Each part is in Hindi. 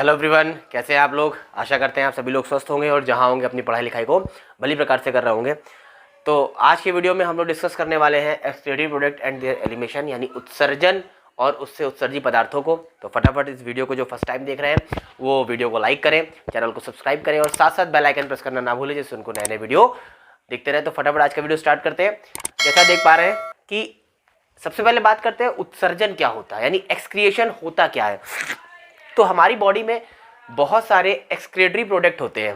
हेलो एवरीवन, कैसे हैं आप लोग। आशा करते हैं आप सभी लोग स्वस्थ होंगे और जहां होंगे अपनी पढ़ाई लिखाई को भली प्रकार से कर रहे होंगे। तो आज की वीडियो में हम लोग डिस्कस करने वाले हैं excretory product and there elimination, यानी उत्सर्जन और उससे उत्सर्जी पदार्थों को। तो फटाफट इस वीडियो को जो फर्स्ट टाइम देख रहे हैं वो वीडियो को लाइक करें, चैनल को सब्सक्राइब करें और साथ साथ बेल आइकन प्रेस करना ना भूलें, जिससे उनको नए नए वीडियो देखते रहे। तो फटाफट आज का वीडियो स्टार्ट करते हैं। जैसा देख पा रहे हैं कि सबसे पहले बात करते हैं उत्सर्जन क्या होता है, यानी एक्सक्रिएशन होता क्या है। तो हमारी बॉडी में बहुत सारे एक्सक्रीटरी प्रोडक्ट होते हैं।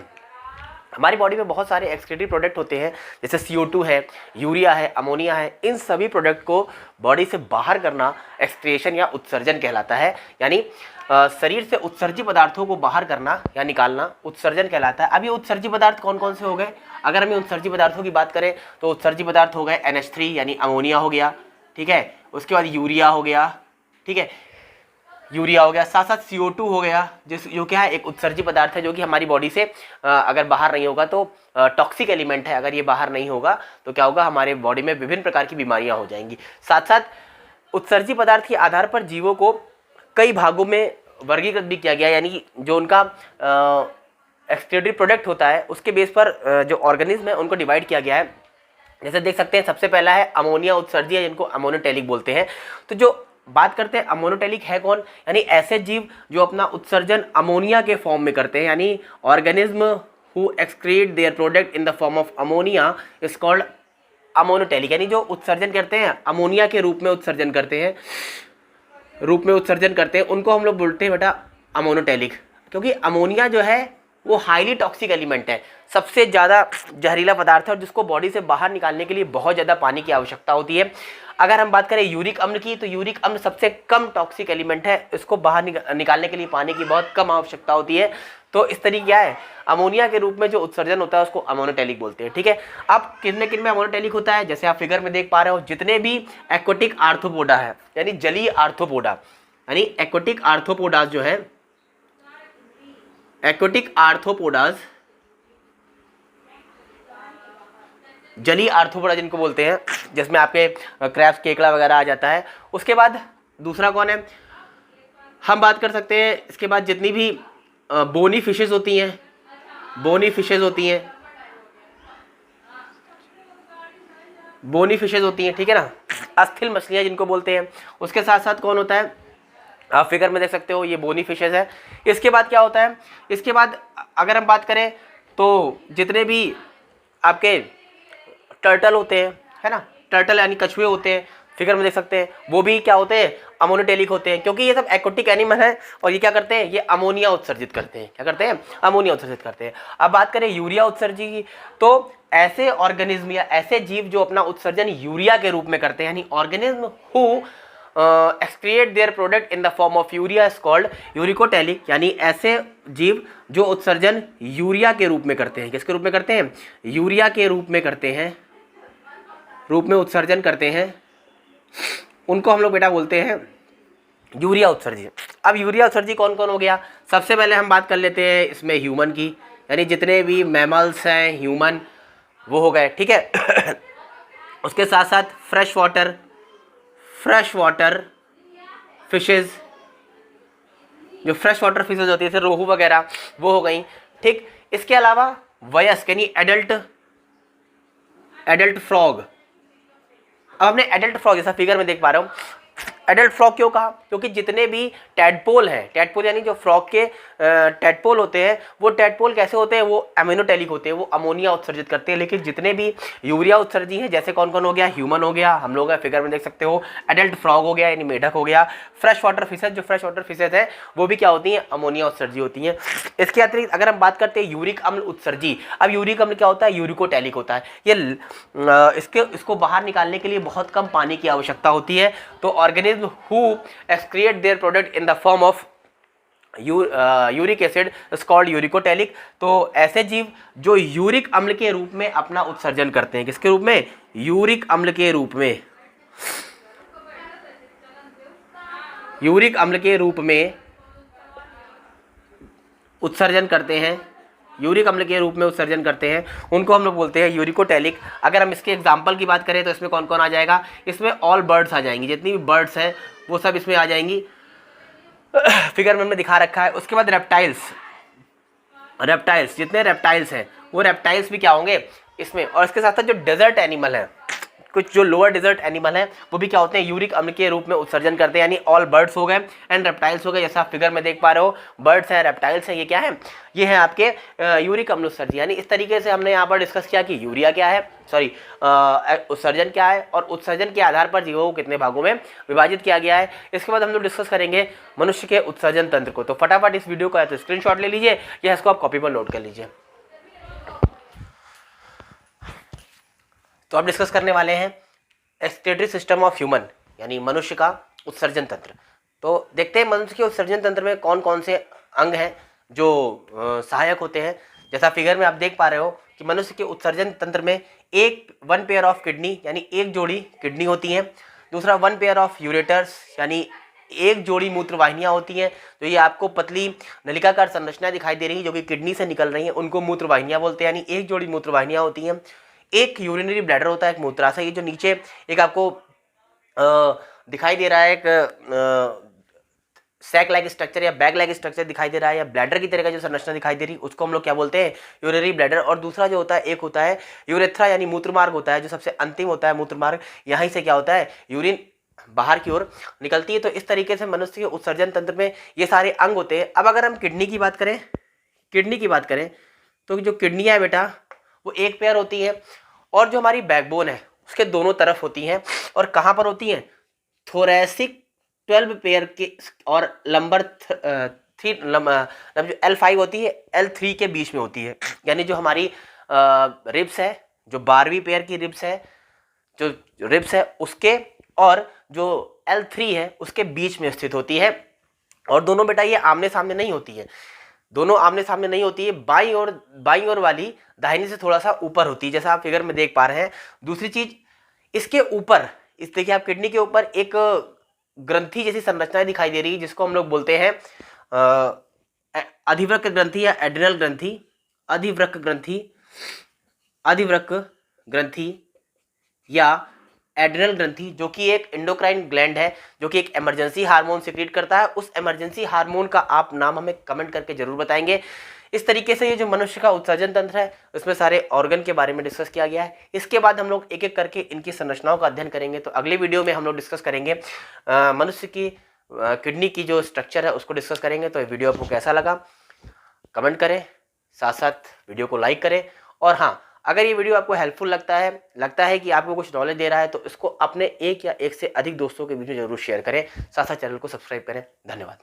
हमारी बॉडी में बहुत सारे एक्सक्रीटरी प्रोडक्ट होते हैं, जैसे CO2 है, यूरिया है, अमोनिया है। इन सभी प्रोडक्ट को बॉडी से बाहर करना एक्सक्रिएशन या उत्सर्जन कहलाता है। यानी शरीर से उत्सर्जी पदार्थों को बाहर करना या निकालना उत्सर्जन कहलाता है। अब ये उत्सर्जी पदार्थ कौन कौन से हो गए? अगर हम उत्सर्जी पदार्थों की बात करें तो उत्सर्जी पदार्थ हो गए NH3 यानी अमोनिया हो गया, ठीक है। उसके बाद यूरिया हो गया, ठीक है, यूरिया हो गया। साथ साथ CO2 हो गया, जो क्या है एक उत्सर्जी पदार्थ है, जो कि हमारी बॉडी से अगर बाहर नहीं होगा तो टॉक्सिक एलिमेंट है। अगर ये बाहर नहीं होगा तो क्या होगा, हमारे बॉडी में विभिन्न प्रकार की बीमारियां हो जाएंगी। साथ साथ उत्सर्जी पदार्थ के आधार पर जीवों को कई भागों में वर्गीकृत भी किया गया, यानी जो उनका एक्सक्रीटरी प्रोडक्ट होता है उसके बेस पर जो ऑर्गेनिज्म है उनको डिवाइड किया गया है। जैसे देख सकते हैं, सबसे पहला है अमोनिया उत्सर्जी, जिनको अमोनोटेलिक बोलते हैं। तो जो बात करते हैं अमोनोटेलिक है कौन, यानी ऐसे जीव जो अपना उत्सर्जन अमोनिया के फॉर्म में करते हैं, यानी organism who excrete their product in the form of ammonia is called ammonotelic. यानी जो उत्सर्जन करते हैं अमोनिया के रूप में उत्सर्जन करते हैं, उनको हम लोग बोलते हैं बेटा अमोनोटेलिक। क्योंकि अमोनिया जो है वो हाईली टॉक्सिक एलिमेंट है, सबसे ज़्यादा जहरीला पदार्थ है और जिसको बॉडी से बाहर निकालने के लिए बहुत ज़्यादा पानी की आवश्यकता होती है। अगर हम बात करें यूरिक अम्ल की, तो यूरिक अम्ल सबसे कम टॉक्सिक एलिमेंट है, इसको बाहर निकालने के लिए पानी की बहुत कम आवश्यकता होती है। तो इस तरीके क्या है, अमोनिया के रूप में जो उत्सर्जन होता है उसको अमोनोटेलिक बोलते हैं, ठीक है। अब किन में अमोनोटेलिक होता है, जैसे आप फिगर में देख पा रहे हो, जितने भी एक्वाटिक आर्थ्रोपोडा है, यानी जलीय आर्थ्रोपोडा, यानी एक्वाटिक आर्थ्रोपोडास जो है, एक्वाटिक आर्थ्रोपोडास, जलीय आर्थ्रोपोडा जिनको बोलते हैं, जिसमें आपके क्रैब्स, केकड़ा वगैरह आ जाता है। उसके बाद दूसरा कौन है, हम बात कर सकते हैं इसके बाद जितनी भी बोनी फिशेज होती हैं, बोनी फिशेज होती हैं, ठीक है ना, अस्थिल मछलियाँ जिनको बोलते हैं। उसके साथ साथ कौन होता है, आप फिगर में देख सकते हो, ये बोनी फिशेज है। इसके बाद क्या होता है, इसके बाद अगर हम बात करें तो जितने भी आपके टर्टल होते हैं, है ना, टर्टल यानी कछुए होते हैं, फिगर में देख सकते हैं, वो भी क्या होते हैं, अमोनोटेलिक होते हैं। क्योंकि ये सब एक्वाटिक एनिमल है और ये क्या करते हैं, ये अमोनिया उत्सर्जित करते हैं। क्या करते हैं, अमोनिया उत्सर्जित करते हैं। अब बात करें यूरिया उत्सर्जी की, तो ऐसे ऑर्गेनिज्म या ऐसे जीव जो अपना उत्सर्जन यूरिया के रूप में करते हैं, यानी organism who excrete their product in the form of urea is called uricotelic. यानी ऐसे जीव जो उत्सर्जन यूरिया के रूप में करते हैं, किसके रूप में करते हैं, यूरिया के रूप में करते हैं, रूप में उत्सर्जन करते हैं, उनको हम लोग बेटा बोलते हैं यूरिया उत्सर्जी। अब यूरिया उत्सर्जी कौन कौन हो गया, सबसे पहले हम बात कर लेते हैं इसमें ह्यूमन की, यानी जितने भी मैमल्स हैं ह्यूमन वो हो गए, ठीक है। उसके साथ साथ फ्रेश वाटर फिशेज, जो फ्रेश वाटर फिशेज होती है जैसे रोहू वगैरह, वो हो गई, ठीक। इसके अलावा वयस्क यानी एडल्ट फ्रॉग। अब हमने एडल्ट फ्रॉग जैसा फिगर में देख पा रहे हो, एडल्ट फ्रॉग क्यों कहा, क्योंकि जितने भी टैडपोल हैं, टैडपोल यानी जो फ्रॉग के टैडपोल होते हैं, वो टैडपोल कैसे होते हैं, वो अमोनोटेलिक होते हैं, वो अमोनिया उत्सर्जित करते हैं। लेकिन जितने भी यूरिया उत्सर्जी हैं, जैसे कौन कौन हो गया, ह्यूमन हो गया, हम लोग फिगर में देख सकते हो, एडल्ट फ्रॉग हो गया यानी मेढक हो गया, फ्रेश वाटर फिशेज, जो फ्रेश वाटर फिशेज है वो भी क्या होती हैं, अमोनिया उत्सर्जी होती हैं। इसके अतिरिक्त अगर हम बात करते हैं यूरिक अम्ल उत्सर्जी, अब यूरिक अम्ल क्या होता है, यूरिकोटेलिक होता है। ये इसको बाहर निकालने के लिए बहुत कम पानी की आवश्यकता होती है। तो organism who excrete their product in the form of uric acid is called uricotelic. तो ऐसे जीव जो यूरिक अम्ल के रूप में अपना उत्सर्जन करते हैं, किसके रूप में, यूरिक अम्ल के रूप में, यूरिक अम्ल के रूप में उत्सर्जन करते हैं, यूरिक अम्ल के रूप में उत्सर्जन करते हैं, उनको हम लोग बोलते हैं यूरिकोटेलिक। अगर हम इसके एग्जाम्पल की बात करें तो इसमें कौन कौन आ जाएगा, इसमें ऑल बर्ड्स आ जाएंगी, जितनी भी बर्ड्स हैं वो सब इसमें आ जाएंगी। फिगर में हमने दिखा रखा है। उसके बाद रेप्टाइल्स, जितने रेप्टाइल्स हैं वो रेप्टाइल्स भी क्या होंगे इसमें। और इसके साथ साथ जो डेजर्ट एनिमल है, कुछ जो लोअर डेजर्ट एनिमल है वो भी क्या होते हैं, यूरिक अम्ल के रूप में उत्सर्जन करते हैं। यानी ऑल बर्ड्स हो गए एंड रेप्टाइल्स हो गए। जैसा आप फिगर में देख पा रहे हो, बर्ड्स हैं, रेप्टाइल्स हैं, ये क्या है, ये है आपके यूरिक अम्ल उत्सर्जन। यानी इस तरीके से हमने यहाँ पर डिस्कस किया कि यूरिया क्या है, सॉरी उत्सर्जन क्या है, और उत्सर्जन के आधार पर जीवों को कितने भागों में विभाजित किया गया है। इसके बाद हम लोग डिस्कस करेंगे मनुष्य के उत्सर्जन तंत्र को। तो फटाफट इस वीडियो को या तो स्क्रीनशॉट ले लीजिए या इसको आप कॉपी पर नोट कर लीजिए। तो आप डिस्कस करने वाले हैं एक्सक्रीटरी सिस्टम ऑफ ह्यूमन, यानी मनुष्य का उत्सर्जन तंत्र। तो देखते हैं मनुष्य के उत्सर्जन तंत्र में कौन कौन से अंग हैं जो सहायक होते हैं। जैसा फिगर में आप देख पा रहे हो कि मनुष्य के उत्सर्जन तंत्र में वन पेयर ऑफ किडनी, यानी एक जोड़ी किडनी होती हैं। दूसरा वन पेयर ऑफ यूरेटर्स, यानी एक जोड़ी मूत्र वाहिनियाँ होती हैं। तो ये आपको पतली नलिकाकार संरचना दिखाई दे रही है जो कि किडनी से निकल रही हैं, उनको मूत्र वाहिनियाँ बोलते हैं, यानी एक जोड़ी मूत्र वाहिनियाँ होती हैं। एक यूरिनरी ब्लैडर होता है, एक मूत्राशय। ये जो नीचे एक आपको दिखाई दे रहा है, एक सैक लाइक स्ट्रक्चर या बैग लाइक स्ट्रक्चर दिखाई दे रहा है, या ब्लैडर की तरह का जो संरचना दिखाई दे रही है, उसको हम लोग क्या बोलते हैं, यूरिनरी ब्लैडर। और दूसरा जो होता है, एक होता है यूरेथ्रा, यानी मूत्रमार्ग होता है, जो सबसे अंतिम होता है मूत्रमार्ग। यहाँ से क्या होता है, यूरिन बाहर की ओर निकलती है। तो इस तरीके से मनुष्य के उत्सर्जन तंत्र में ये सारे अंग होते हैं। अब अगर हम किडनी की बात करें, तो जो किडनियाँ है बेटा वो एक पेयर होती है, और जो हमारी बैकबोन है उसके दोनों तरफ होती हैं। और कहाँ पर होती हैं, थोरैसिक 12 पेयर के और लंबर जो L5 होती है L3 के बीच में होती है। यानी जो हमारी रिब्स है, जो 12वीं पेयर की रिब्स है, जो रिब्स है उसके और जो L3 है उसके बीच में स्थित होती है। और दोनों बेटा ये आमने सामने नहीं होती है, दोनों आमने सामने नहीं होती है। बाईं ओर वाली दाहिनी से थोड़ा सा ऊपर होती है, जैसा आप फिगर में देख पा रहे हैं। दूसरी चीज, इसके ऊपर, इस देखिए आप किडनी के ऊपर एक ग्रंथि जैसी संरचना दिखाई दे रही है, जिसको हम लोग बोलते हैं अधिवृक्क ग्रंथि या एड्रिनल ग्रंथि, अधिवृक्क ग्रंथि या एड्रिनल ग्रंथि, जो कि एक एंडोक्राइन ग्लैंड है, जो कि एक इमरजेंसी हार्मोन सिक्रीट करता है। उस इमरजेंसी हार्मोन का आप नाम हमें कमेंट करके जरूर बताएंगे। इस तरीके से ये जो मनुष्य का उत्सर्जन तंत्र है उसमें सारे ऑर्गन के बारे में डिस्कस किया गया है। इसके बाद हम लोग एक एक करके इनकी संरचनाओं का अध्ययन करेंगे। तो अगले वीडियो में हम लोग डिस्कस करेंगे मनुष्य की किडनी की जो स्ट्रक्चर है उसको डिस्कस करेंगे। तो ये वीडियो आपको कैसा लगा कमेंट करें, साथ साथ वीडियो को लाइक करें। और हाँ, अगर ये वीडियो आपको हेल्पफुल लगता है कि आपको कुछ नॉलेज दे रहा है, तो इसको अपने एक या एक से अधिक दोस्तों के बीच में जरूर शेयर करें। साथ साथ चैनल को सब्सक्राइब करें। धन्यवाद।